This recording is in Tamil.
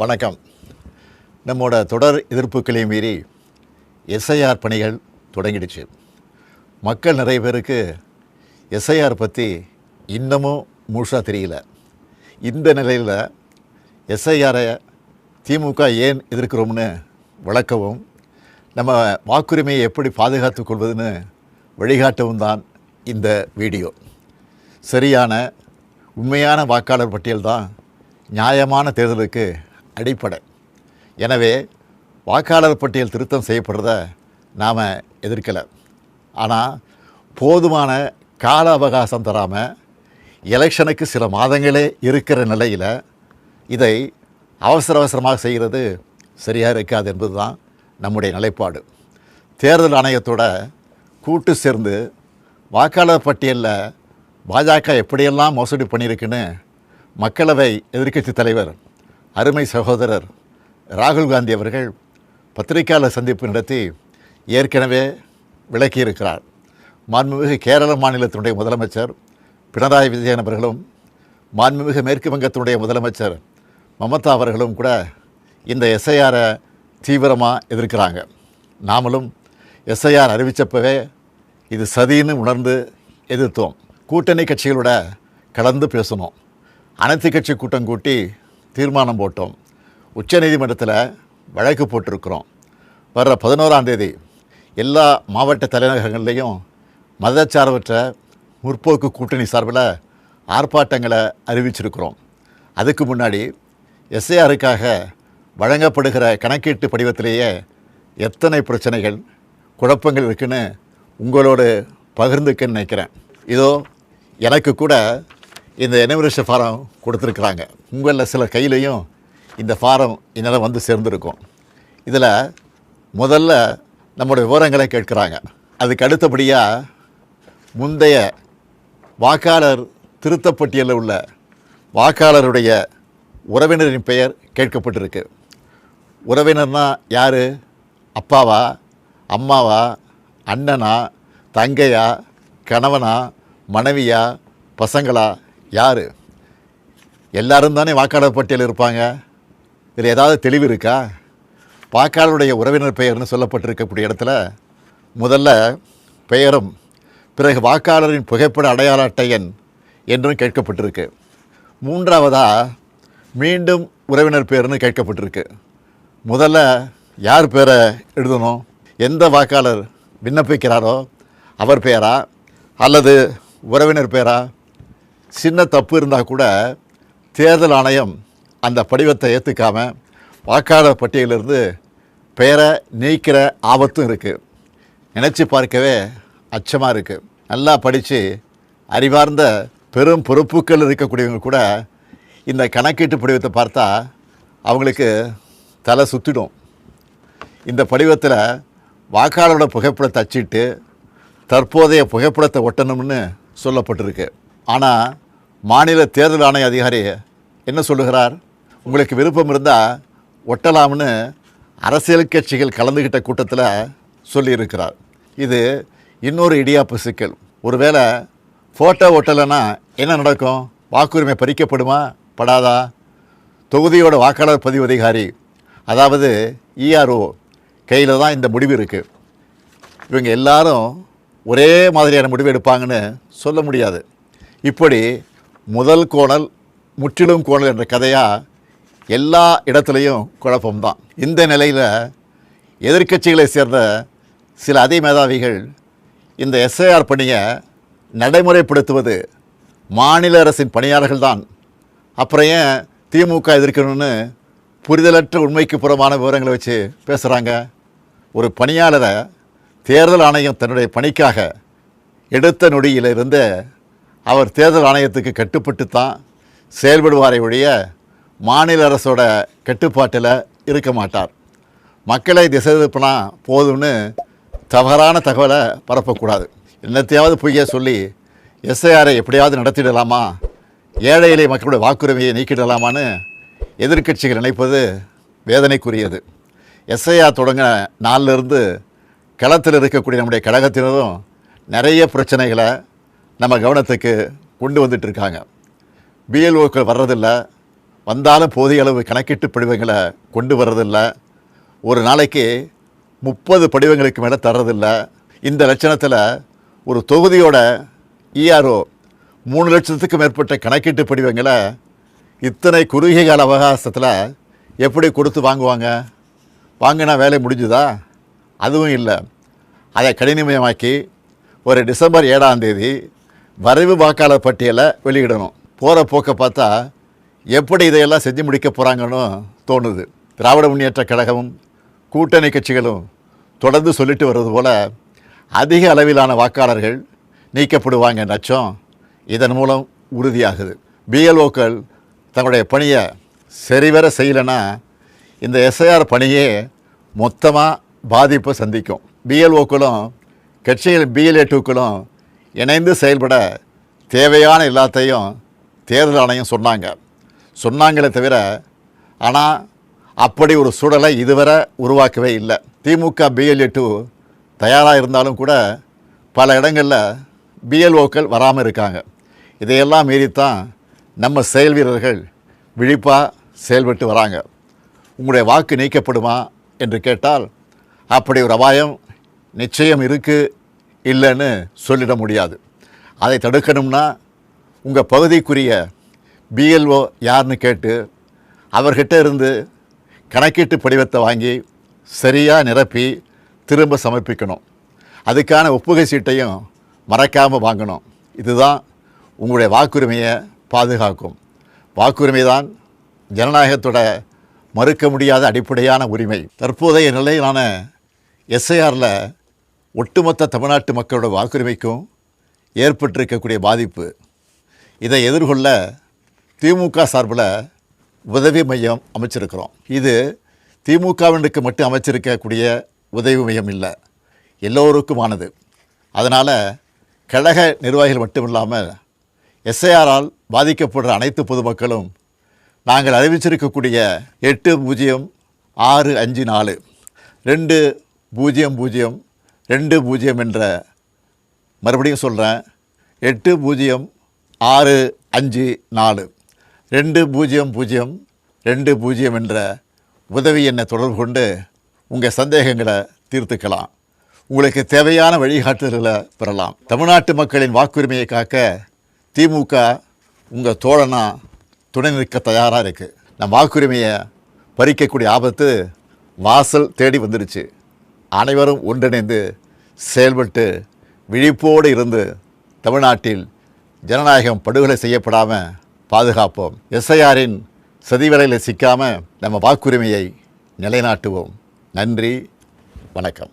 வணக்கம். நம்மோட தொடர் எதிர்ப்புகளையும் மீறி எஸ்ஐஆர் பணிகள் தொடங்கிடுச்சு. மக்கள் நிறைய பேருக்கு எஸ்ஐஆர் பற்றி இன்னமும் முழுசாக தெரியல. இந்த நிலையில் எஸ்ஐஆரை திமுக ஏன் எதிர்க்கிறோம்னு விளக்கவும், நம்ம வாக்குரிமையை எப்படி பாதுகாத்து கொள்வதுன்னு வழிகாட்டவும் தான் இந்த வீடியோ. சரியான உண்மையான வாக்காளர் பட்டியல் தான் நியாயமான தேர்தலுக்கு அடிப்படை. எனவே வாக்காளர் பட்டியல் திருத்தம் செய்யப்படுறத நாம் எதிர்க்கலை. ஆனால் போதுமான கால அவகாசம் தராமல் எலெக்ஷனுக்கு சில மாதங்களே இருக்கிற நிலையில் இதை அவசரமாக செய்கிறது சரியாக இருக்காது என்பது தான் நம்முடைய நிலைப்பாடு. தேர்தல் ஆணையத்தோட கூட்டு சேர்ந்து வாக்காளர் பட்டியலில் பாஜக எப்படியெல்லாம் மோசடி பண்ணியிருக்குன்னு மக்களவை எதிர்க்கட்சி தலைவர் அருமை சகோதரர் ராகுல் காந்தி அவர்கள் பத்திரிகையாளர் சந்திப்பு நடத்தி ஏற்கனவே விளக்கியிருக்கிறார். மாண்புமிகு கேரள மாநிலத்தினுடைய முதலமைச்சர் பினராயி விஜயன் அவர்களும் மாண்புமிகு மேற்கு வங்கத்தினுடைய முதலமைச்சர் மமதா அவர்களும் கூட இந்த எஸ்ஐஆரை தீவிரமாக எதிர்க்கிறாங்க. நாமளும் எஸ்ஐஆர் அறிவித்தப்பவே இது சதின்னு உணர்ந்து எதிர்த்தோம். கூட்டணி கட்சிகளோட கலந்து பேசணும். அனைத்து கட்சி கூட்டம் கூட்டி தீர்மானம் போட்டோம். உச்சநீதிமன்றத்தில் வழக்கு போட்டிருக்கிறோம். வர்ற 11ஆம் தேதி எல்லா மாவட்ட தலைநகரங்கள்லேயும் மதச்சார்பற்ற முற்போக்கு கூட்டணி சார்பில் ஆர்ப்பாட்டங்களை அறிவிச்சிருக்கிறோம். அதுக்கு முன்னாடி எஸ்ஐஆருக்காக வழங்கப்படுகிற கணக்கீட்டு படிவத்திலேயே எத்தனை பிரச்சனைகள் குழப்பங்கள் இருக்குன்னு உங்களோடு பகிர்ந்துக்கன்னு நினைக்கிறேன். இதோ எனக்கு கூட இந்த எனுமரேஷன் ஃபாரம் கொடுத்துருக்குறாங்க. உங்களில் சில கையிலையும் இந்த ஃபாரம் என்னால் வந்து சேர்ந்துருக்கும். இதில் முதல்ல நம்முடைய விவரங்களை கேட்குறாங்க. அதுக்கு அடுத்தபடியாக முந்தைய வாக்காளர் திருத்தப்பட்டியலில் உள்ள வாக்காளருடைய உறவினரின் பெயர் கேட்கப்பட்டிருக்கு. உறவினர்னா யார்? அப்பாவா, அம்மாவா, அண்ணனா, தங்கையா, கணவனா, மனைவியா, பசங்களா, யார்? எல்லாரும் தானே வாக்காளர் பட்டியல் இருப்பாங்க. இதில் ஏதாவது தெளிவு இருக்கா? வாக்காளருடைய உறவினர் பெயர்னு சொல்லப்பட்டிருக்கக்கூடிய இடத்துல முதல்ல பெயரும் பிறகு வாக்காளரின் புகைப்பட அடையாள அட்டை எண் என்றும் கேட்கப்பட்டிருக்கு. மூன்றாவதாக மீண்டும் உறவினர் பெயர்னு கேட்கப்பட்டிருக்கு. முதல்ல யார் பேரை எழுதணும்? எந்த வாக்காளர் விண்ணப்பிக்கிறாரோ அவர் பெயரா அல்லது உறவினர் பெயரா? சின்ன தப்பு இருந்தால் கூட தேர்தல் ஆணையம் அந்த படிவத்தை ஏற்றுக்காமல் வாக்காளர் பட்டியலிருந்து பெயரை நீக்கிற ஆபத்தும் இருக்குது. நினச்சி பார்க்கவே அச்சமாக இருக்குது. நல்லா படித்து அறிவார்ந்த பெரும் பொறுப்புகள் இருக்கக்கூடியவங்க கூட இந்த கணக்கீட்டு படிவத்தை பார்த்தா அவங்களுக்கு தலை சுற்றிடும். இந்த படிவத்தில் வாக்காளரோட புகைப்படத்தை அச்சிட்டு தற்போதைய புகைப்படத்தை ஒட்டணும்னு சொல்லப்பட்டிருக்கு. ஆனால் மாநில தேர்தல் ஆணைய அதிகாரி என்ன சொல்லுகிறார்? உங்களுக்கு விருப்பம் இருந்தால் ஒட்டலாம்னு அரசியல் கட்சிகள் கலந்துக்கிட்ட கூட்டத்தில் சொல்லியிருக்கிறார். இது இன்னொரு இடியாப்பு சிக்கல். ஒருவேளை ஃபோட்டோ ஒட்டலைன்னா என்ன நடக்கும்? வாக்குரிமை பறிக்கப்படுமா படாதா? தொகுதியோட வாக்காளர் பதிவு அதிகாரி, அதாவது இஆர்ஓ கையில் தான் இந்த முடிவு இருக்குது. இவங்க எல்லாரும் ஒரே மாதிரியான முடிவு எடுப்பாங்கன்னு சொல்ல முடியாது. இப்படி முதல் கோணல் முற்றிலும் கோணல் என்ற கதையாக எல்லா இடத்துலையும் குழப்பம்தான். இந்த நிலையில் எதிர்க்கட்சிகளை சேர்ந்த சில அதிமேதாவிகள் இந்த எஸ்ஐஆர் பணியை நடைமுறைப்படுத்துவது மாநில அரசின் பணியாளர்கள் தான், அப்புறம் ஏன் திமுக எதிர்க்கணும்னு புரிதலற்ற உண்மைக்கு புறமான விவரங்களை வச்சு பேசுகிறாங்க. ஒரு பணியாளரை தேர்தல் ஆணையம் தன்னுடைய பணிக்காக எடுத்த நொடியிலிருந்து அவர் தேர்தல் ஆணையத்துக்கு கட்டுப்பட்டு தான் செயல்படுவாரை ஒழிய மாநில அரசோட கட்டுப்பாட்டில் இருக்க மாட்டார். மக்களை திசை திருப்பினா போதும்னு தவறான தகவலை பரப்பக்கூடாது. என்னத்தையாவது பொய்ய சொல்லி எஸ்ஐஆரை எப்படியாவது நடத்திடலாமா, ஏழை எளிய மக்களுடைய வாக்குரிமையை நீக்கிடலாமான்னு எதிர்க்கட்சிகள் நினைப்பது வேதனைக்குரியது. எஸ்ஐஆர் தொடங்கின நாளிலிருந்து களத்தில் இருக்கக்கூடிய நம்முடைய கழகத்தினரும் நிறைய பிரச்சனைகளை நம்ம கவனத்துக்கு கொண்டு வந்துட்டுருக்காங்க. பிஎல்ஓக்கள் வர்றதில்லை, வந்தாலும் போதிய அளவு கணக்கீட்டு படிவங்களை கொண்டு வர்றதில்ல. ஒரு நாளைக்கு 30 படிவங்களுக்கு மேலே தர்றதில்ல. இந்த லட்சணத்தில் ஒரு தொகுதியோட ERO 3 லட்சத்துக்கு மேற்பட்ட கணக்கீட்டு படிவங்களை இத்தனை குறுகிய கால அவகாசத்தில் எப்படி கொடுத்து வாங்குவாங்க? வாங்கினா வேலை முடிஞ்சுதா? அதுவும் இல்லை. அதை கடினமயமாக்கி ஒரு டிசம்பர் 7ஆம் தேதி வரைவு வாக்காளர் பட்டியலை வெளியிடணும். போகிற போக்கை பார்த்தா எப்படி இதையெல்லாம் செஞ்சு முடிக்க போகிறாங்கன்னு தோணுது. திராவிட முன்னேற்றக் கழகமும் கூட்டணி கட்சிகளும் தொடர்ந்து சொல்லிட்டு வர்றது போல் அதிக அளவிலான வாக்காளர்கள் நீக்கப்படுவாங்க நச்சம் இதன் மூலம் உறுதியாகுது. பிஎல்ஓக்கள் தங்களுடைய பணியை சரிவர செய்யலைன்னா இந்த எஸ்ஐஆர் பணியே மொத்தமாக பாதிப்பை சந்திக்கும். பிஎல்ஓக்களும் கட்சிகள் BLA2க்களும் இணைந்து செயல்பட தேவையான எல்லாத்தையும் தேர்தல் ஆணையம் சொன்னாங்களே தவிர ஆனால் அப்படி ஒரு சூழலை இதுவரை உருவாக்கவே இல்லை. திமுக BLA2 தயாராக இருந்தாலும் கூட பல இடங்களில் பிஎல்ஓக்கள் வராமல் இருக்காங்க. இதையெல்லாம் மீறித்தான் நம்ம செயல் வீரர்கள் விழிப்பாக செயல்பட்டு வராங்க. உங்களுடைய வாக்கு நீக்கப்படுமா என்று கேட்டால் அப்படி ஒரு அபாயம் நிச்சயம் இருக்குது, இல்லைன்னு சொல்லிட முடியாது. அதை தடுக்கணும்னா உங்கள் பகுதிக்குரிய BLO யாருன்னு கேட்டு அவர்கிட்ட இருந்து கணக்கீட்டு படிவத்தை வாங்கி சரியாக நிரப்பி திரும்ப சமர்ப்பிக்கணும். அதுக்கான ஒப்புகை சீட்டையும் மறக்காமல் வாங்கணும். இதுதான் உங்களுடைய வாக்குரிமையை பாதுகாக்கும். வாக்குரிமை தான் ஜனநாயகத்தோட மறுக்க முடியாத அடிப்படையான உரிமை. தற்போதைய நிலையிலான எஸ்ஐஆரில் ஒட்டுமொத்த தமிழ்நாட்டு மக்களோட வாக்குரிமைக்கும் ஏற்பட்டிருக்கக்கூடிய பாதிப்பு, இதை எதிர்கொள்ள திமுக சார்பில் உதவி மையம் அமைச்சிருக்கிறோம். இது திமுகவினருக்கு மட்டும் அமைச்சிருக்கக்கூடிய உதவி மையம் இல்லை, எல்லோருக்குமானது. அதனால் கழக நிர்வாகிகள் மட்டும் இல்லாமல் எஸ்ஐஆரால் பாதிக்கப்படுற அனைத்து பொதுமக்களும் நாங்கள் அறிவிச்சிருக்கக்கூடிய 806542 200220 என்ற, மறுபடியும் சொல்கிறேன், 806542 200220 என்ற உதவி எண்ணை தொடர்பு கொண்டு உங்கள் சந்தேகங்களை தீர்த்துக்கலாம். உங்களுக்கு தேவையான வழிகாட்டுதல்களை பெறலாம். தமிழ்நாட்டு மக்களின் வாக்குரிமையை காக்க திமுக உங்கள் தோழனா துணை நிற்க தயாராக இருக்குது. நம் வாக்குரிமையை பறிக்கக்கூடிய ஆபத்து வாசல் தேடி வந்துடுச்சு. அனைவரும் ஒன்றிணைந்து செயல்பட்டு விழிப்போடு இருந்து தமிழ்நாட்டில் ஜனநாயகம் படுகொலை செய்யப்படாமல் பாதுகாப்போம். எஸ்ஐஆரின் சதிவலையில் சிக்காமல் நம்ம வாக்குரிமையை நிலைநாட்டுவோம். நன்றி, வணக்கம்.